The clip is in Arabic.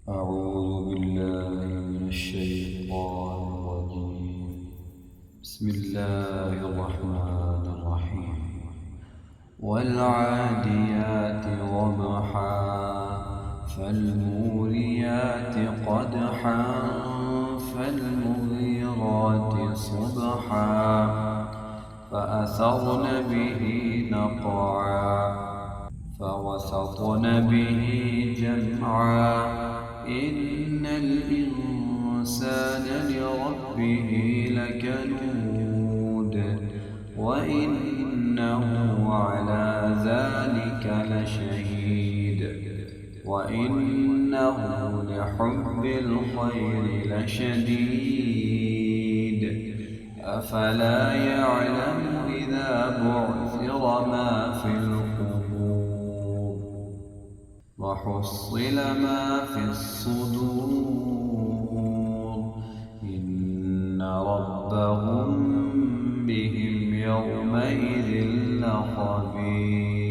أعوذ بالله من الشيطان الرجيم. بسم الله الرحمن الرحيم. والعاديات ضبحا فالموريات قدحا فالمغيرات صبحا فأثرن به نقعا فوسطن به جمعا إن الإنسان لربه لكنود وإنه على ذلك لشهيد وإنه لحب الخير لشديد أفلا يعلم إذا بعثر ما في القبور وحصل ما في الصدور إن ربهم بهم يومئذ لخبير.